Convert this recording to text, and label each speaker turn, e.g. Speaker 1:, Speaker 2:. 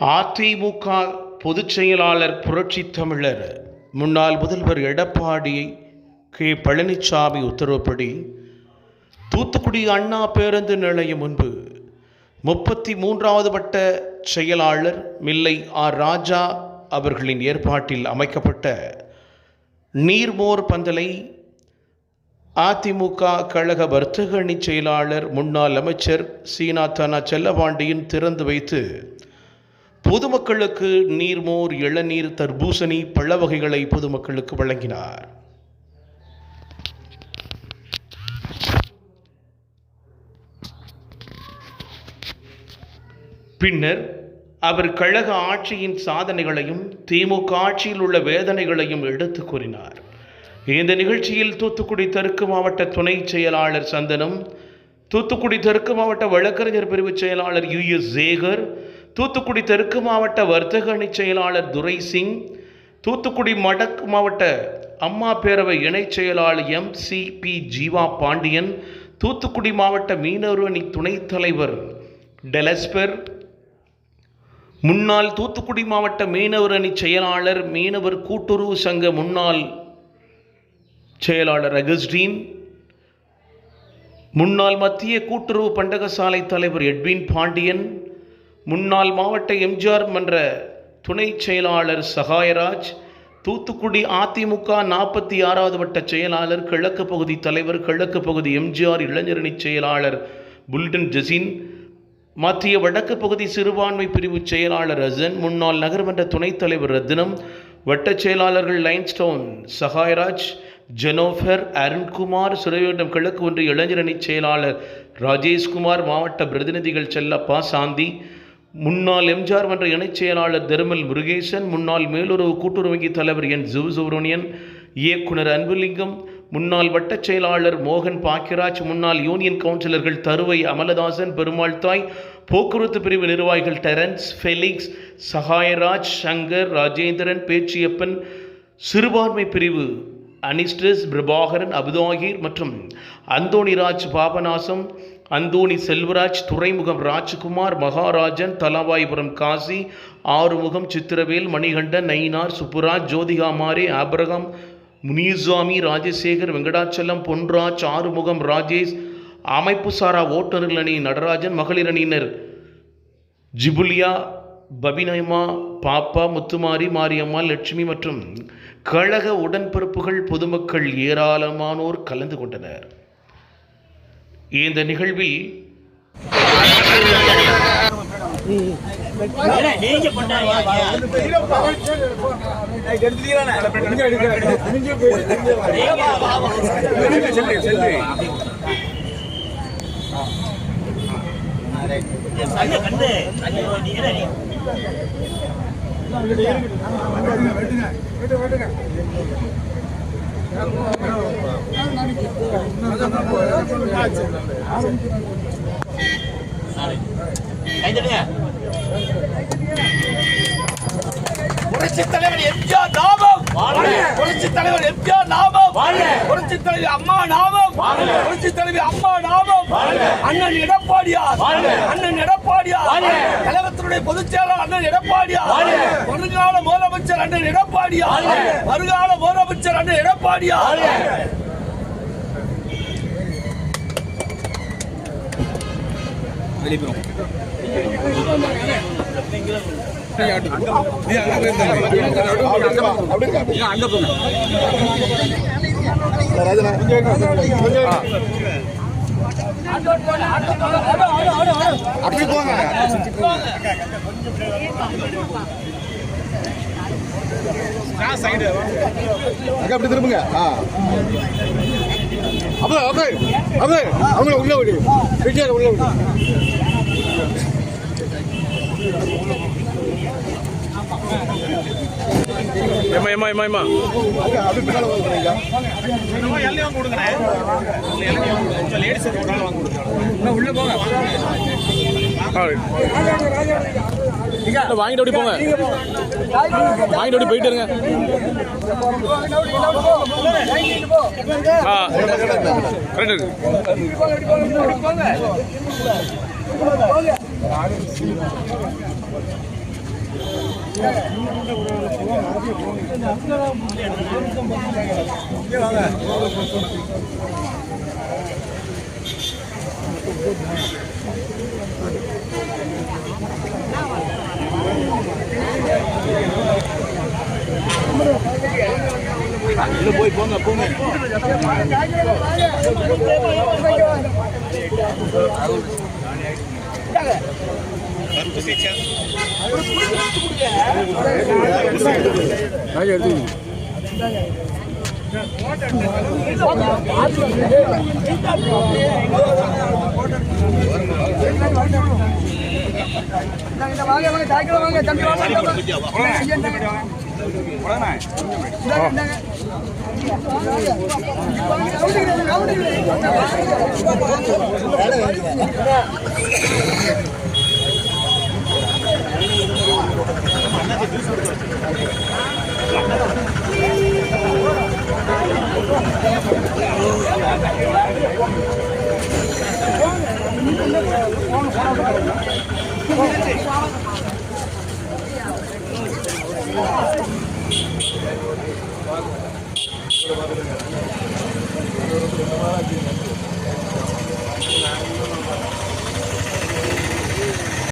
Speaker 1: அதிமுக பொதுச் செயலாளர் புரட்சி தமிழர் முன்னாள் முதல்வர் எடப்பாடி கே பழனிசாமி உத்தரவுப்படி தூத்துக்குடி அண்ணா பேருந்து நிலையம் முன்பு 33வது வட்ட செயலாளர் மில்லை ஆர் ராஜா அவர்களின் ஏற்பாட்டில் அமைக்கப்பட்ட நீர்மோர் பந்தலை அதிமுக கழக வர்த்தக அணி செயலாளர் முன்னாள் அமைச்சர் சீனாத்தானா செல்லபாண்டியன் திறந்து வைத்து பொதுமக்களுக்கு நீர்மோர், இளநீர், தர்பூசணி, பழ வகைகளை பொதுமக்களுக்கு வழங்கினார். பின்னர் அவர் கழக ஆட்சியின் சாதனைகளையும் திமுக ஆட்சியில் உள்ள வேதனைகளையும் எடுத்து கூறினார். இந்த நிகழ்ச்சியில் தூத்துக்குடி தெற்கு மாவட்ட துணை செயலாளர் சந்தனம், தூத்துக்குடி தெற்கு மாவட்ட வழக்கறிஞர் பிரிவு செயலாளர் US சேகர், தூத்துக்குடி தெற்கு மாவட்ட வர்த்தக அணி செயலாளர் துரை சிங், தூத்துக்குடி வடக்கு மாவட்ட அம்மா பேரவை இணை செயலாளர் MCP ஜீவா பாண்டியன், தூத்துக்குடி மாவட்ட மீனவர் அணி துணைத் தலைவர் டெலஸ்பர், முன்னாள் தூத்துக்குடி மாவட்ட மீனவர் அணி செயலாளர், மீனவர் கூட்டுறவு சங்க முன்னாள் செயலாளர் அகஸ்டீன், முன்னாள் மத்திய கூட்டுறவு பண்டகசாலை தலைவர் எட்வின் பாண்டியன், முன்னாள் மாவட்ட எம்ஜிஆர் மன்ற துணை செயலாளர் சகாயராஜ், தூத்துக்குடி அதிமுக 46வது வட்ட செயலாளர், கிழக்கு பகுதி தலைவர், கிழக்கு பகுதி எம்ஜிஆர் இளைஞரணி செயலாளர் புல்டன் ஜசீன், மத்திய வடக்கு பகுதி சிறுபான்மை பிரிவு செயலாளர் அசன், முன்னாள் நகர்மன்ற துணைத் தலைவர் ரத்னம், வட்ட செயலாளர்கள் லைன்ஸ்டோன் சகாயராஜ், ஜெனோஃபர், அருண்குமார், சுரவேண்டம் கிழக்கு ஒன்றிய இளைஞரணி செயலாளர் ராஜேஷ்குமார், மாவட்ட பிரதிநிதிகள் செல்லப்பா, சாந்தி, முன்னாள் எம்ஜிஆர் மன்ற இணைச் செயலாளர் தர்மல் முருகேசன், முன்னாள் மேலுறவு கூட்டுறவு வங்கி தலைவர் என் சுப்ரமணியன், இயக்குனர் அன்புலிங்கம், முன்னாள் வட்டச் செயலாளர் மோகன் பாக்கியராஜ், முன்னாள் யூனியன் கவுன்சிலர்கள் தருவை அமலதாசன், பெருமாள் தாய், போக்குவரத்து பிரிவு நிர்வாகிகள் டெரன்ஸ், ஃபெலிக்ஸ், சகாயராஜ், சங்கர், ராஜேந்திரன், பேச்சியப்பன், சிறுபான்மை பிரிவு அனிஸ்டஸ், பிரபாகரன், அபுதாகிர் மற்றும் அந்தோணிராஜ் பாபநாசம், அந்தோணி செல்வராஜ், துறைமுகம் ராஜ்குமார், மகாராஜன், தலவாய்புரம் காசி, ஆறுமுகம், சித்திரவேல், மணிகண்டன், நயினார், சுப்புராஜ், ஜோதிகா மாரே, ஆபிரகாம், முனிசாமி, ராஜசேகர், வெங்கடாச்சலம், பொன்ராஜ், ஆறுமுகம், ராஜேஷ், அமைப்பு சாரா ஓட்டுநர்கள் அணி நடராஜன், மகளிர் அணியினர் ஜிபுலியா, பபினயமா, பாப்பா, முத்துமாரி, மாரியம்மாள், லட்சுமி மற்றும் கழக உடன்பிறப்புகள், பொதுமக்கள் ஏராளமானோர் கலந்து கொண்டனர். இந்த நிகழ்வில்
Speaker 2: புரட்சித் தலைவர் எம்ஜிஆர் நாமம், புரட்சித் தலைவர் எம்ஜிஆர் நாமம், புரட்சித் தலைவர் அம்மா நாமம், புரட்சித் தலைவர் அம்மா நாமம், அண்ணன் எடப்பாடியார், அண்ணன் எடப்பாடியார், கழகத்தினுடைய பொதுச் செயலாளர் அண்ணன் எடப்பாடியார், வருங்கால முதலமைச்சர் அண்ணன் எடப்பாடியார், வருங்கால முதலமைச்சர் அண்ணன் எடப்பாடியார்.
Speaker 3: அப்படி திரும்புங்க. அவங்கள உள்ள விடு, உள்ள விடு.
Speaker 4: வாங்கிட்டு ஓடி போங்க, வாங்கிட்டு ஓடி போயிட்டு இருங்க.
Speaker 3: போய் போங்க போங்க. Gracias.